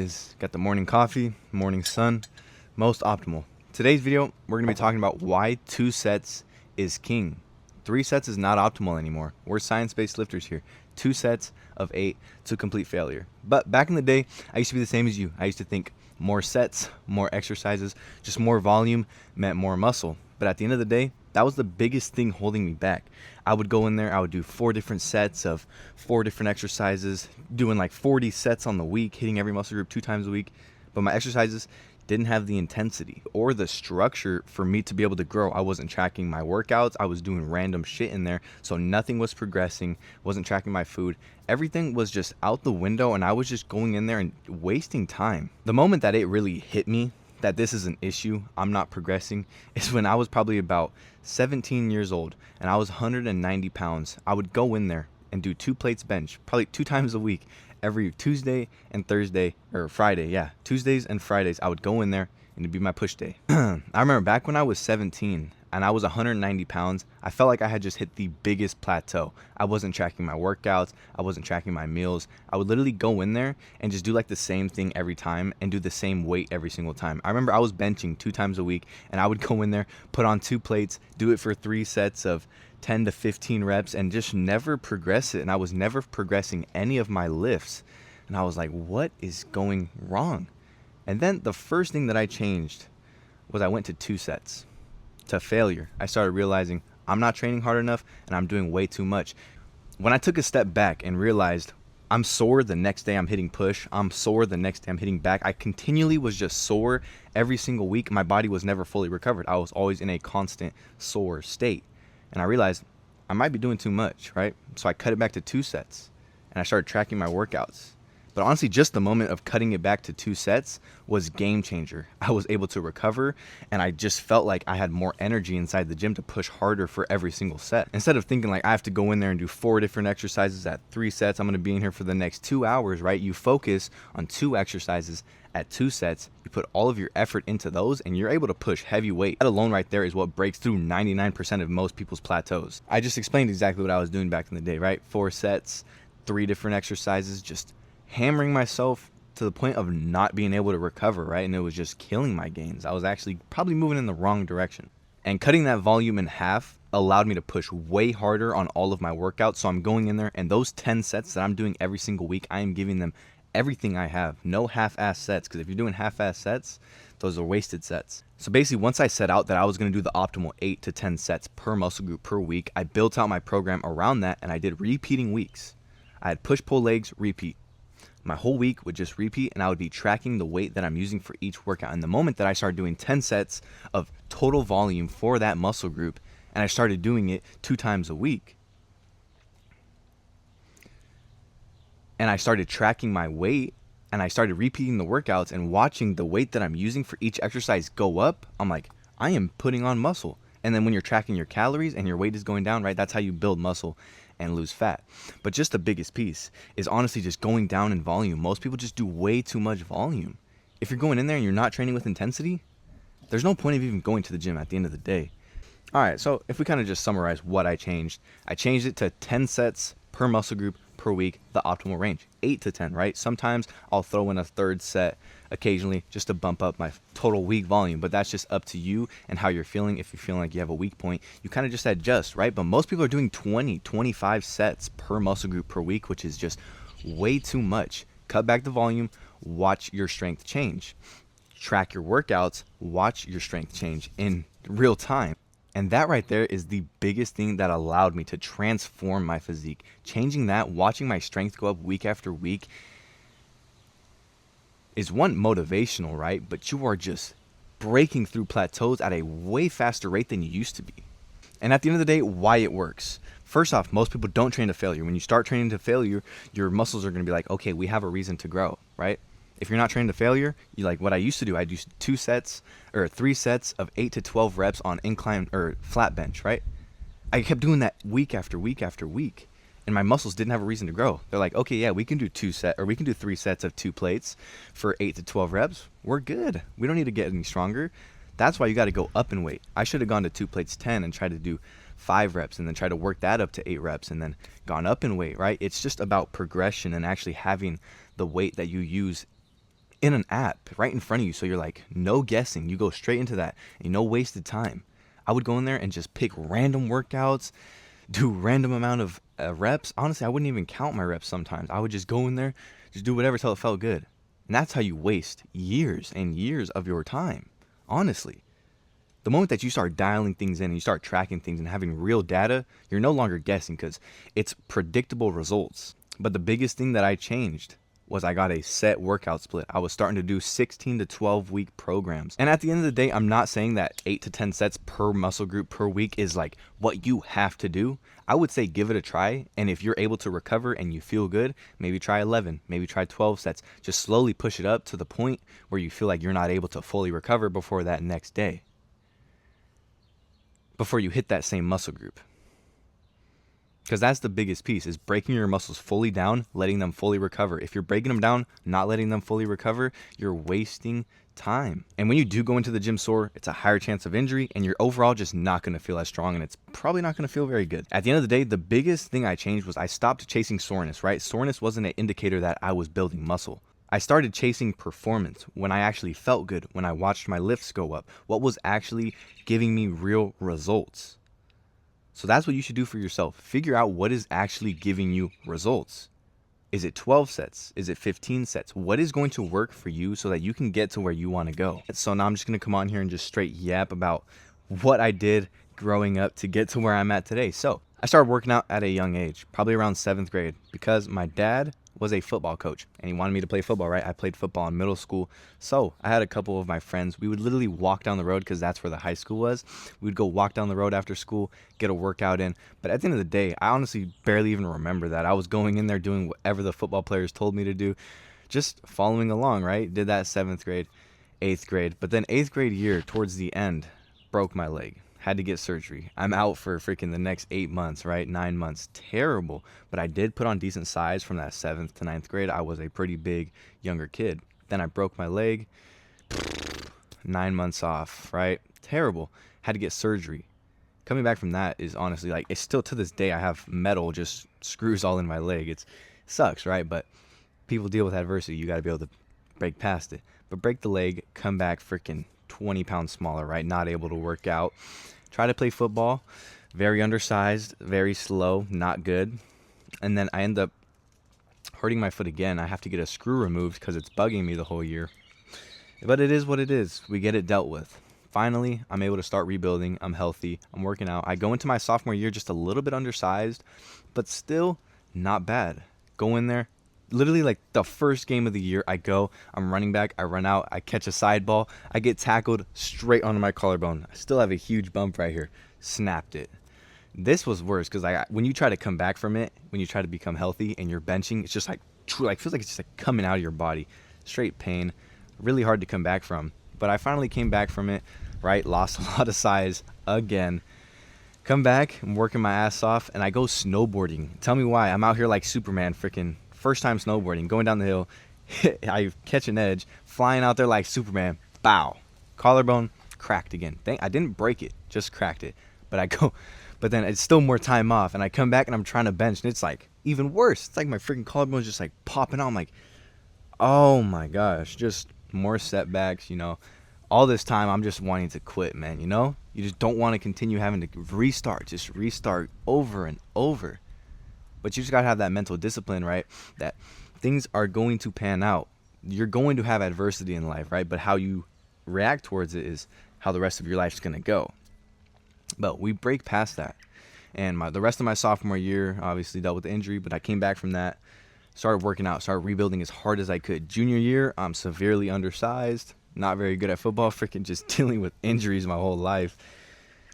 Is got the morning coffee, morning sun, most optimal. Today's video, we're going to be talking about why 2 sets is king. 3 sets is not optimal anymore. We're science-based lifters here. 2 sets of 8 to complete failure. But back in the day, I used to be the same as you. I used to think more sets, more exercises, just more volume meant more muscle. But at the end of the day, that was the biggest thing holding me back. I would go in there, I would do 4 different sets of 4 different exercises, doing like 40 sets on the week, hitting every muscle group 2 times a week. But my exercises didn't have the intensity or the structure for me to be able to grow. I wasn't tracking my workouts. I was doing random shit in there. So nothing was progressing, wasn't tracking my food. Everything was just out the window and I was just going in there and wasting time. The moment that it really hit me that this is an issue, I'm not progressing, is when I was probably about 17 years old and I was 190 pounds. I would go in there and do 2 plates bench, probably 2 times a week, every Tuesday and Thursday, or Friday, yeah. Tuesdays and Fridays, I would go in there and it'd be my push day. I remember back when I was 17 and I was 190 pounds, I felt like I had just hit the biggest plateau. I wasn't tracking my workouts, I wasn't tracking my meals. I would literally go in there and just do like the same thing every time and do the same weight every single time. I remember I was benching 2 times a week and I would go in there, put on 2 plates, do it for 3 sets of 10 to 15 reps and just never progress it. And I was never progressing any of my lifts. And I was like, what is going wrong? And then the first thing that I changed was I went to 2 sets. To failure. I started realizing I'm not training hard enough and I'm doing way too much. When I took a step back and realized I'm sore the next day I'm hitting push, I'm sore the next day I'm hitting back, I continually was just sore every single week. My body was never fully recovered. I was always in a constant sore state. And I realized I might be doing too much, right? So I cut it back to 2 sets and I started tracking my workouts. But honestly, just the moment of cutting it back to 2 sets was game changer. I was able to recover and I just felt like I had more energy inside the gym to push harder for every single set. Instead of thinking like I have to go in there and do 4 different exercises at 3 sets, I'm going to be in here for the next 2 hours, right? You focus on 2 exercises at 2 sets, you put all of your effort into those and you're able to push heavy weight. That alone right there is what breaks through 99% of most people's plateaus. I just explained exactly what I was doing back in the day, right? 4 sets, 3 different exercises, just hammering myself to the point of not being able to recover, right? And it was just killing my gains. I was actually probably moving in the wrong direction. And cutting that volume in half allowed me to push way harder on all of my workouts. So I'm going in there and those 10 sets that I'm doing every single week, I am giving them everything I have. No half-ass sets, because if you're doing half-ass sets, those are wasted sets. So basically, once I set out that I was going to do the optimal 8 to 10 sets per muscle group per week, I built out my program around that and I did repeating weeks. I had push-pull legs, repeat. My whole week would just repeat and I would be tracking the weight that I'm using for each workout. And the moment that I started doing 10 sets of total volume for that muscle group and I started doing it 2 times a week and I started tracking my weight and I started repeating the workouts and watching the weight that I'm using for each exercise go up, I'm like, I am putting on muscle. And then when you're tracking your calories and your weight is going down, right, that's how you build muscle and lose fat. But just the biggest piece is honestly just going down in volume. Most people just do way too much volume. If you're going in there and you're not training with intensity, there's no point of even going to the gym at the end of the day. All right, so if we kind of just summarize what I changed it to 10 sets per muscle group per week, the optimal range, 8 to 10, right? Sometimes I'll throw in a 3rd set occasionally just to bump up my total week volume, but that's just up to you and how you're feeling. If you're feeling like you have a weak point, you kind of just adjust, right? But most people are doing 20, 25 sets per muscle group per week, which is just way too much. Cut back the volume, watch your strength change. Track your workouts, watch your strength change in real time. And that right there is the biggest thing that allowed me to transform my physique. Changing that, watching my strength go up week after week is one, motivational, right? But you are just breaking through plateaus at a way faster rate than you used to be. And at the end of the day, why it works. First off, most people don't train to failure. When you start training to failure, your muscles are going to be like, okay, we have a reason to grow, right? If you're not trained to failure, you like what I used to do. I'd do 2 sets or 3 sets of 8 to 12 reps on incline or flat bench, right? I kept doing that week after week after week, and my muscles didn't have a reason to grow. They're like, okay, yeah, we can do 3 sets of 2 plates for 8 to 12 reps. We're good. We don't need to get any stronger. That's why you got to go up in weight. I should have gone to 2 plates 10 and tried to do 5 reps and then try to work that up to 8 reps and then gone up in weight, right? It's just about progression and actually having the weight that you use in an app right in front of you. So you're like, no guessing. You go straight into that and no wasted time. I would go in there and just pick random workouts, do random amount of reps. Honestly, I wouldn't even count my reps sometimes. I would just go in there, just do whatever till it felt good. And that's how you waste years and years of your time, honestly. The moment that you start dialing things in and you start tracking things and having real data, you're no longer guessing because it's predictable results. But the biggest thing that I changed was I got a set workout split. I was starting to do 16 to 12 week programs. And at the end of the day, I'm not saying that 8 to 10 sets per muscle group per week is like what you have to do. I would say give it a try. And if you're able to recover and you feel good, maybe try 11, maybe try 12 sets. Just slowly push it up to the point where you feel like you're not able to fully recover before that next day, before you hit that same muscle group. Because that's the biggest piece, is breaking your muscles fully down, letting them fully recover. If you're breaking them down, not letting them fully recover, you're wasting time. And when you do go into the gym sore, it's a higher chance of injury and you're overall just not going to feel as strong, and it's probably not going to feel very good. At the end of the day, the biggest thing I changed was I stopped chasing soreness, right? Soreness wasn't an indicator that I was building muscle. I started chasing performance when I actually felt good, when I watched my lifts go up, what was actually giving me real results. So that's what you should do for yourself. Figure out what is actually giving you results. Is it 12 sets? Is it 15 sets? What is going to work for you so that you can get to where you want to go? So now I'm just going to come on here and just straight yap about what I did growing up to get to where I'm at today. So I started working out at a young age, probably around 7th grade, because my dad was a football coach and he wanted me to play football, right? I played football in middle school. So I had a couple of my friends. We would literally walk down the road because that's where the high school was. We would go walk down the road after school, get a workout in. But at the end of the day, I honestly barely even remember that. I was going in there doing whatever the football players told me to do, just following along, right? Did that 7th grade, 8th grade. But then 8th grade year, towards the end, broke my leg. Had to get surgery. I'm out for freaking the next 8 months, right? 9 months. Terrible. But I did put on decent size from that 7th to 9th grade. I was a pretty big younger kid. Then I broke my leg. 9 months off, right? Terrible. Had to get surgery. Coming back from that is honestly like, it's still to this day, I have metal just screws all in my leg. It sucks, right? But people deal with adversity. You got to be able to break past it. But break the leg, come back freaking 20 pounds smaller, right? Not able to work out. Try to play football, very undersized, very slow, not good. And then I end up hurting my foot again. I have to get a screw removed because it's bugging me the whole year. But it is what it is. We get it dealt with. Finally, I'm able to start rebuilding. I'm healthy. I'm working out. I go into my sophomore year just a little bit undersized, but still not bad. Go in there. Literally like the first game of the year, I'm running back, I run out, I catch a side ball, I get tackled straight onto my collarbone. I still have a huge bump right here. Snapped it. This was worse because when you try to come back from it, when you try to become healthy and you're benching, it's just like feels like it's just like coming out of your body. Straight pain. Really hard to come back from. But I finally came back from it, right? Lost a lot of size again. Come back, I'm working my ass off, and I go snowboarding. Tell me why. I'm out here like Superman, freaking first time snowboarding, going down the hill. I catch an edge, flying out there like Superman. Bow. Collarbone cracked again. I didn't break it, just cracked it. But then it's still more time off, and I come back and I'm trying to bench, and it's like even worse. It's like my freaking collarbone is just like popping out. I'm like, oh my gosh, just more setbacks, All this time I'm just wanting to quit, man, You just don't want to continue having to just restart over and over. But you just got to have that mental discipline, right? That things are going to pan out. You're going to have adversity in life, right? But how you react towards it is how the rest of your life is going to go. But we break past that. And the rest of my sophomore year, obviously dealt with the injury, but I came back from that, started working out, started rebuilding as hard as I could. Junior year, I'm severely undersized, not very good at football, freaking just dealing with injuries my whole life.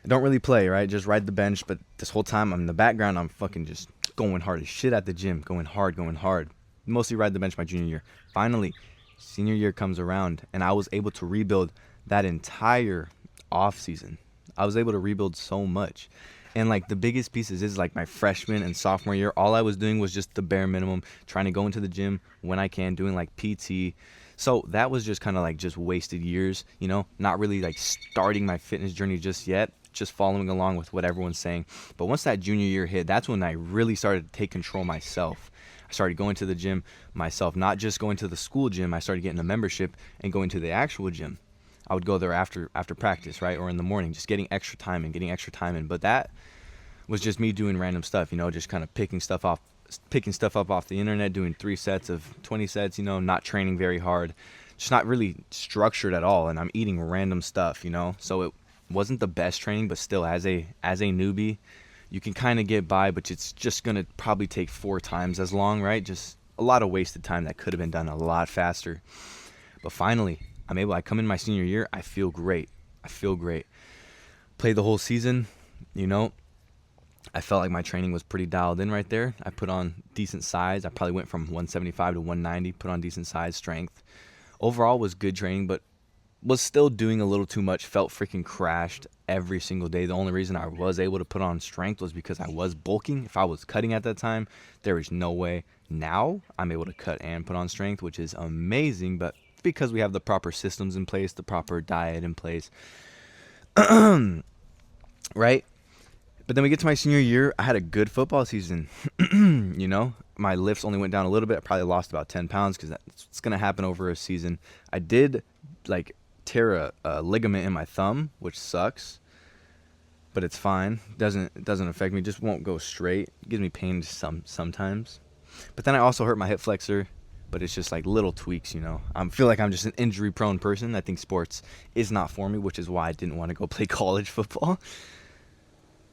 I don't really play, right? Just ride the bench, but this whole time I'm in the background, I'm fucking just going hard as shit at the gym, going hard. Mostly ride the bench my junior year. Finally, senior year comes around, and I was able to rebuild that entire off season. I was able to rebuild so much. And like the biggest pieces is like my freshman and sophomore year, all I was doing was just the bare minimum, trying to go into the gym when I can, doing like PT. So that was just kind of like just wasted years, not really like starting my fitness journey just yet, just following along with what everyone's saying. But once that junior year hit, that's when I really started to take control myself. I started going to the gym myself, not just going to the school gym. I started getting a membership and going to the actual gym. I would go there after practice, right? Or in the morning, just getting extra time in. But that was just me doing random stuff, just kind of picking stuff up off the internet, doing 3 sets of 20 sets, not training very hard, just not really structured at all. And I'm eating random stuff, so it wasn't the best training, but still as a newbie, you can kind of get by, but it's just going to probably take 4 times as long, right? Just a lot of wasted time that could have been done a lot faster. But finally, I come in my senior year, I feel great. Played the whole season, I felt like my training was pretty dialed in right there. I put on decent size. I probably went from 175 to 190, put on decent size, strength. Overall was good training, but was still doing a little too much. Felt freaking crashed every single day. The only reason I was able to put on strength was because I was bulking. If I was cutting at that time, there is no way. Now I'm able to cut and put on strength, which is amazing, but because we have the proper systems in place, the proper diet in place, right? But then we get to my senior year, I had a good football season. My lifts only went down a little bit. I probably lost about 10 pounds because that's going to happen over a season. I did tear a ligament in my thumb, which sucks, but it's fine. It doesn't affect me. Just won't go straight. It gives me pain sometimes. But then I also hurt my hip flexor, but it's just little tweaks, I feel like I'm just an injury prone person. I think sports is not for me, which is why I didn't want to go play college football.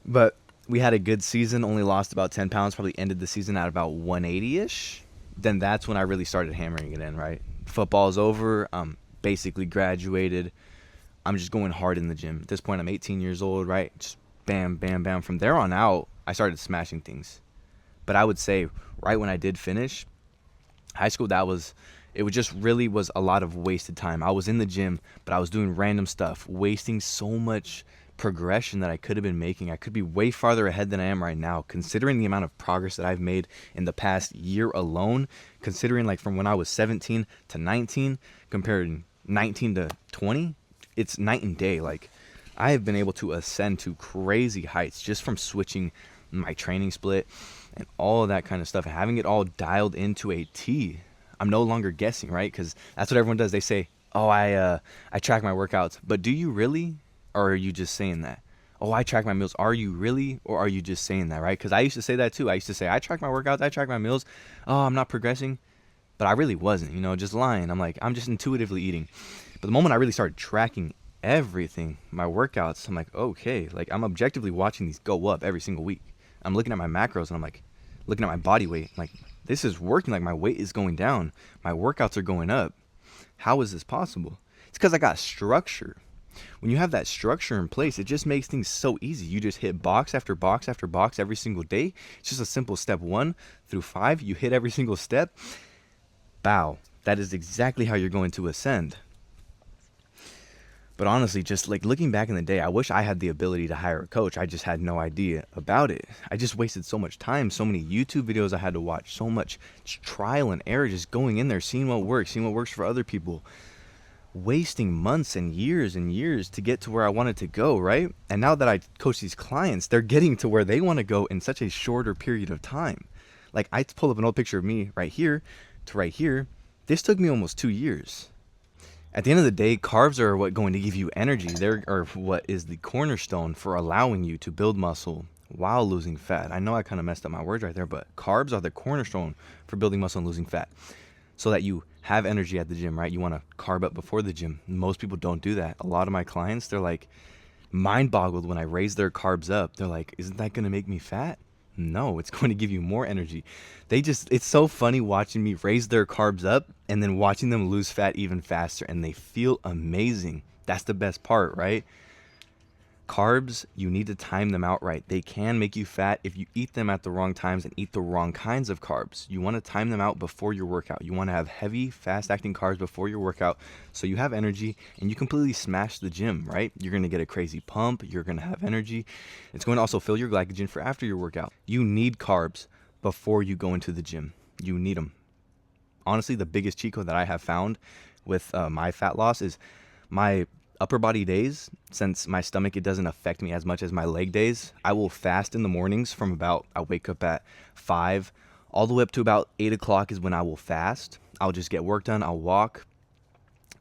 But we had a good season, only lost about 10 pounds, probably ended the season at about 180-ish. Then that's when I really started hammering it in, right? Football's over. I'm basically graduated. I'm just going hard in the gym. At this point, I'm 18 years old, right? Just bam, bam, bam. From there on out, I started smashing things. But I would say right when I did finish high school, it was a lot of wasted time. I was in the gym, but I was doing random stuff, wasting so much progression that I could have been making. I could be way farther ahead than I am right now, considering the amount of progress that I've made in the past year alone, considering from when I was 17 to 19, comparing 19 to 20, it's night and day. I have been able to ascend to crazy heights just from switching my training split and all of that kind of stuff, and having it all dialed into a T. I'm no longer guessing, right? Because that's what everyone does. They say, oh, I track my workouts. But do you really? Or are you just saying that? Oh, I track my meals. Are you really? Or are you just saying that, right? Because I used to say that too. I used to say, I track my workouts, I track my meals. Oh, I'm not progressing. But I really wasn't, just lying. I'm just intuitively eating. But the moment I really started tracking everything, my workouts, I'm okay. I'm objectively watching these go up every single week. I'm looking at my macros and I'm looking at my body weight. This is working. My weight is going down. My workouts are going up. How is this possible? It's because I got structure. When you have that structure in place, it just makes things so easy. You just hit box after box after box every single day. It's just a simple step 1 through 5. You hit every single step. Bow. That is exactly how you're going to ascend. But honestly, just looking back in the day, I wish I had the ability to hire a coach. I just had no idea about it. I just wasted so much time, so many YouTube videos I had to watch, so much trial and error, just going in there, seeing what works for other people. Wasting months and years to get to where I wanted to go, right? And now that I coach these clients, they're getting to where they want to go in such a shorter period of time. I pull up an old picture of me right here to right here. This took me almost 2 years. At the end of the day, carbs are what going to give you energy. They're what is the cornerstone for allowing you to build muscle while losing fat. I know I kind of messed up my words right there, but carbs are the cornerstone for building muscle and losing fat, so that you have energy at the gym, right? You want to carb up before the gym. Most people don't do that. A lot of my clients, they're mind boggled when I raise their carbs up. They're isn't that going to make me fat? No, it's going to give you more energy. It's so funny watching me raise their carbs up and then watching them lose fat even faster, and they feel amazing. That's the best part, right? Carbs, you need to time them out right. They can make you fat if you eat them at the wrong times and eat the wrong kinds of carbs. You want to time them out before your workout. You want to have heavy, fast-acting carbs before your workout so you have energy and you completely smash the gym, right? You're going to get a crazy pump. You're going to have energy. It's going to also fill your glycogen for after your workout. You need carbs before you go into the gym. You need them. Honestly, the biggest cheat code that I have found with my fat loss is my upper body days. Since my stomach, it doesn't affect me as much as my leg days. I will fast in the mornings from I wake up at 5 all the way up to about 8 o'clock is when I will fast. I'll just get work done, I'll walk,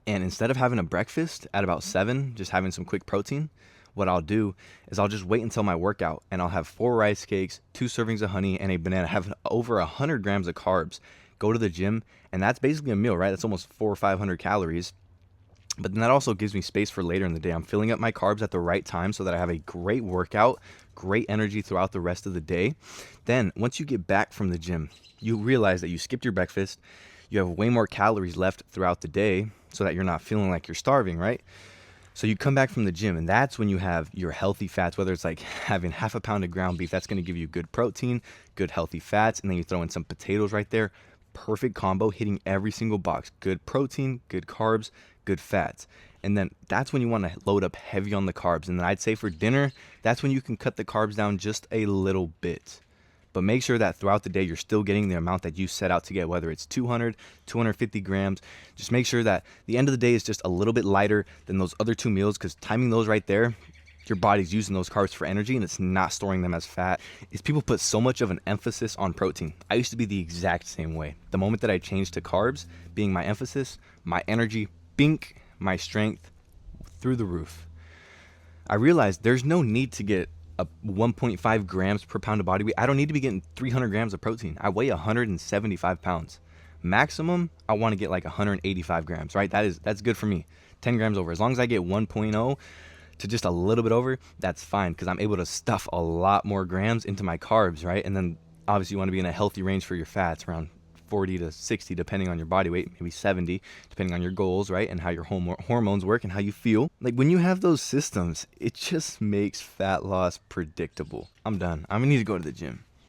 and instead of having a breakfast at about 7, just having some quick protein, what I'll do is I'll just wait until my workout, and I'll have 4 rice cakes, 2 servings of honey, and a banana. Have over 100 grams of carbs. Go to the gym, and that's basically a meal, right? That's almost 400 or 500 calories. But then that also gives me space for later in the day. I'm filling up my carbs at the right time so that I have a great workout, great energy throughout the rest of the day. Then once you get back from the gym, you realize that you skipped your breakfast. You have way more calories left throughout the day so that you're not feeling like you're starving, right? So you come back from the gym, and that's when you have your healthy fats, whether it's like having half a pound of ground beef. That's going to give you good protein, good healthy fats, and then you throw in some potatoes right there. Perfect combo, hitting every single box. Good protein, good carbs, good fats. And then that's when you want to load up heavy on the carbs. And then I'd say for dinner, that's when you can cut the carbs down just a little bit. But make sure that throughout the day, you're still getting the amount that you set out to get, whether it's 200, 250 grams. Just make sure that the end of the day is just a little bit lighter than those other 2 meals, because timing those right there, your body's using those carbs for energy and it's not storing them as fat. Is people put so much of an emphasis on protein. I used to be the exact same way. The moment that I changed to carbs being my emphasis, my energy, bink, my strength through the roof. I realized there's no need to get a 1.5 grams per pound of body weight. I don't need to be getting 300 grams of protein. I weigh 175 pounds. Maximum, I want to get like 185 grams, right? That's good for me. 10 grams over. As long as I get 1.0 to just a little bit over, that's fine, because I'm able to stuff a lot more grams into my carbs, right? And then obviously you want to be in a healthy range for your fats, around 40 to 60 depending on your body weight, maybe 70 depending on your goals, right? And how your hormones work and how you feel. Like when you have those systems, it just makes fat loss predictable. I'm done. I'm gonna need to go to the gym.